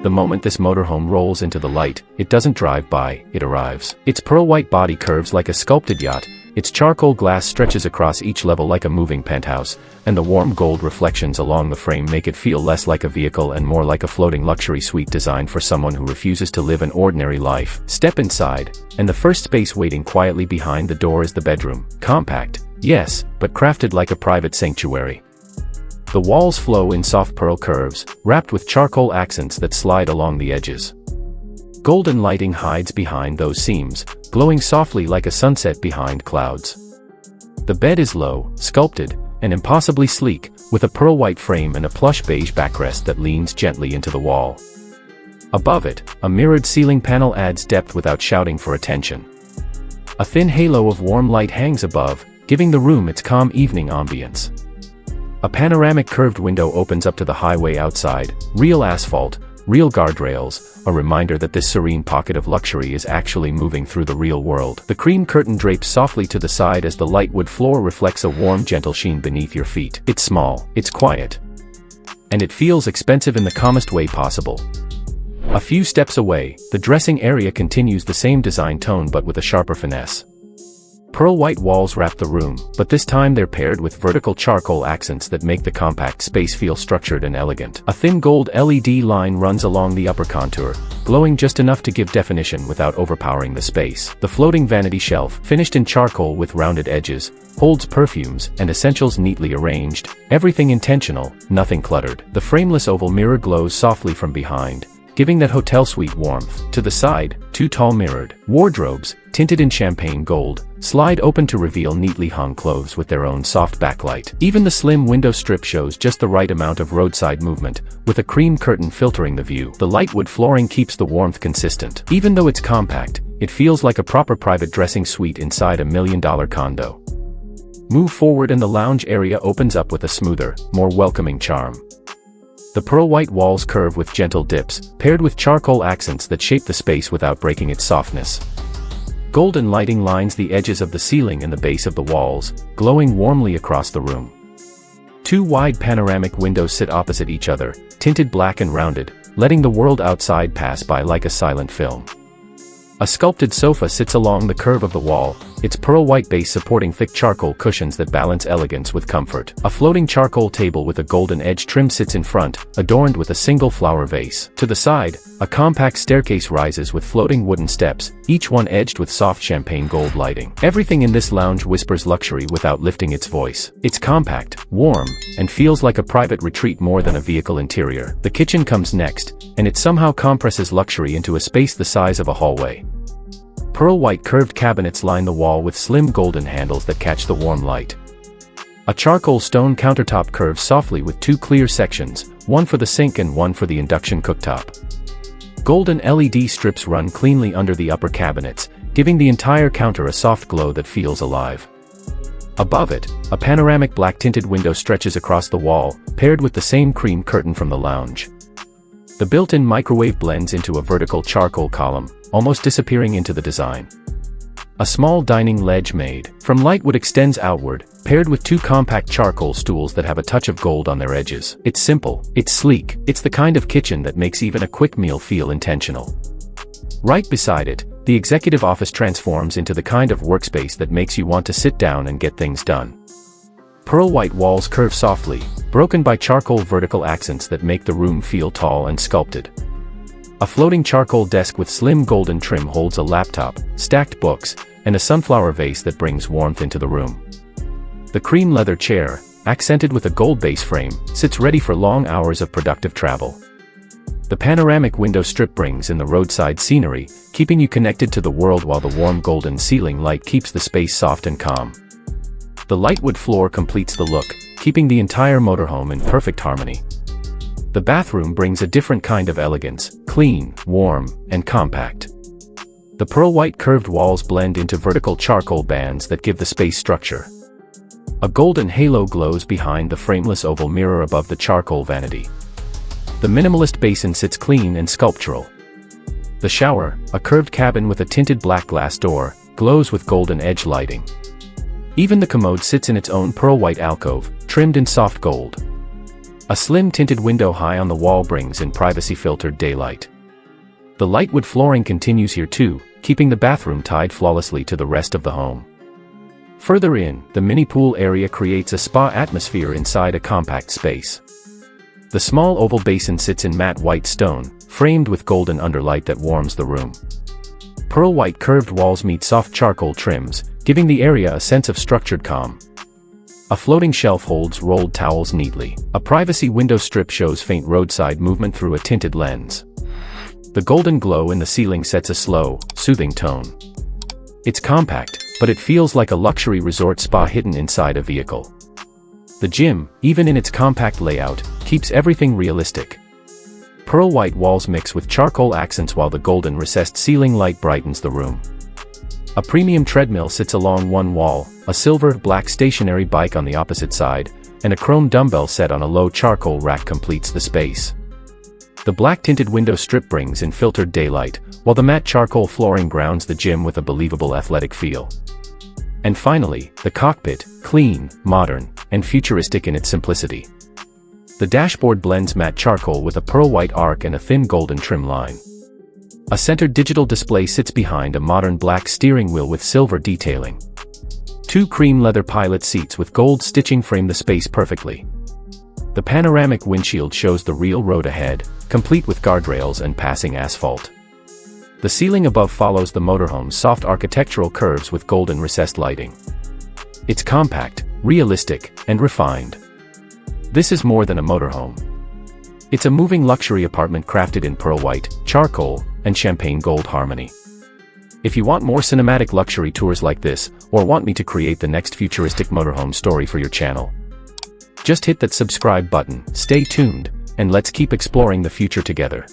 The moment this motorhome rolls into the light, it doesn't drive by, it arrives. Its pearl-white body curves like a sculpted yacht, its charcoal glass stretches across each level like a moving penthouse, and the warm gold reflections along the frame make it feel less like a vehicle and more like a floating luxury suite designed for someone who refuses to live an ordinary life. Step inside, and the first space waiting quietly behind the door is the bedroom. Compact, yes, but crafted like a private sanctuary. The walls flow in soft pearl curves, wrapped with charcoal accents that slide along the edges. Golden lighting hides behind those seams, glowing softly like a sunset behind clouds. The bed is low, sculpted, and impossibly sleek, with a pearl-white frame and a plush beige backrest that leans gently into the wall. Above it, a mirrored ceiling panel adds depth without shouting for attention. A thin halo of warm light hangs above, giving the room its calm evening ambience. A panoramic curved window opens up to the highway outside, real asphalt, real guardrails, a reminder that this serene pocket of luxury is actually moving through the real world. The cream curtain drapes softly to the side as the light wood floor reflects a warm gentle sheen beneath your feet. It's small, it's quiet, and it feels expensive in the calmest way possible. A few steps away, the dressing area continues the same design tone but with a sharper finesse. Pearl white walls wrap the room, but this time they're paired with vertical charcoal accents that make the compact space feel structured and elegant. A thin gold LED line runs along the upper contour, glowing just enough to give definition without overpowering the space. The floating vanity shelf, finished in charcoal with rounded edges, holds perfumes and essentials neatly arranged, everything intentional, nothing cluttered. The frameless oval mirror glows softly from behind, giving that hotel suite warmth. To the side, two tall mirrored wardrobes, tinted in champagne gold, slide open to reveal neatly hung clothes with their own soft backlight. Even the slim window strip shows just the right amount of roadside movement, with a cream curtain filtering the view. The light wood flooring keeps the warmth consistent. Even though it's compact, it feels like a proper private dressing suite inside a $1 million condo. Move forward and the lounge area opens up with a smoother, more welcoming charm. The pearl-white walls curve with gentle dips, paired with charcoal accents that shape the space without breaking its softness. Golden lighting lines the edges of the ceiling and the base of the walls, glowing warmly across the room. Two wide panoramic windows sit opposite each other, tinted black and rounded, letting the world outside pass by like a silent film. A sculpted sofa sits along the curve of the wall, its pearl-white base supporting thick charcoal cushions that balance elegance with comfort. A floating charcoal table with a golden edge trim sits in front, adorned with a single flower vase. To the side, a compact staircase rises with floating wooden steps, each one edged with soft champagne gold lighting. Everything in this lounge whispers luxury without lifting its voice. It's compact, warm, and feels like a private retreat more than a vehicle interior. The kitchen comes next, and it somehow compresses luxury into a space the size of a hallway. Pearl-white curved cabinets line the wall with slim golden handles that catch the warm light. A charcoal stone countertop curves softly with two clear sections, one for the sink and one for the induction cooktop. Golden LED strips run cleanly under the upper cabinets, giving the entire counter a soft glow that feels alive. Above it, a panoramic black-tinted window stretches across the wall, paired with the same cream curtain from the lounge. The built-in microwave blends into a vertical charcoal column, almost disappearing into the design. A small dining ledge made from lightwood extends outward, paired with two compact charcoal stools that have a touch of gold on their edges. It's simple, it's sleek, it's the kind of kitchen that makes even a quick meal feel intentional. Right beside it, the executive office transforms into the kind of workspace that makes you want to sit down and get things done. Pearl-white walls curve softly, broken by charcoal vertical accents that make the room feel tall and sculpted. A floating charcoal desk with slim golden trim holds a laptop, stacked books, and a sunflower vase that brings warmth into the room. The cream leather chair, accented with a gold base frame, sits ready for long hours of productive travel. The panoramic window strip brings in the roadside scenery, keeping you connected to the world while the warm golden ceiling light keeps the space soft and calm. The lightwood floor completes the look, keeping the entire motorhome in perfect harmony. The bathroom brings a different kind of elegance, clean, warm, and compact. The pearl-white curved walls blend into vertical charcoal bands that give the space structure. A golden halo glows behind the frameless oval mirror above the charcoal vanity. The minimalist basin sits clean and sculptural. The shower, a curved cabin with a tinted black glass door, glows with golden edge lighting. Even the commode sits in its own pearl-white alcove, trimmed in soft gold. A slim tinted window high on the wall brings in privacy-filtered daylight. The lightwood flooring continues here too, keeping the bathroom tied flawlessly to the rest of the home. Further in, the mini pool area creates a spa atmosphere inside a compact space. The small oval basin sits in matte white stone, framed with golden underlight that warms the room. Pearl white curved walls meet soft charcoal trims, giving the area a sense of structured calm. A floating shelf holds rolled towels neatly. A privacy window strip shows faint roadside movement through a tinted lens. The golden glow in the ceiling sets a slow, soothing tone. It's compact, but it feels like a luxury resort spa hidden inside a vehicle. The gym, even in its compact layout, keeps everything realistic. Pearl white walls mix with charcoal accents while the golden recessed ceiling light brightens the room. A premium treadmill sits along one wall, a silver-black stationary bike on the opposite side, and a chrome dumbbell set on a low charcoal rack completes the space. The black-tinted window strip brings in filtered daylight, while the matte charcoal flooring grounds the gym with a believable athletic feel. And finally, the cockpit, clean, modern, and futuristic in its simplicity. The dashboard blends matte charcoal with a pearl white arc and a thin golden trim line. A centered digital display sits behind a modern black steering wheel with silver detailing. Two cream leather pilot seats with gold stitching frame the space perfectly. The panoramic windshield shows the real road ahead, complete with guardrails and passing asphalt. The ceiling above follows the motorhome's soft architectural curves with golden recessed lighting. It's compact, realistic, and refined. This is more than a motorhome. It's a moving luxury apartment crafted in pearl white, charcoal, and champagne gold harmony. If you want more cinematic luxury tours like this, or want me to create the next futuristic motorhome story for your channel, just hit that subscribe button, stay tuned, and let's keep exploring the future together.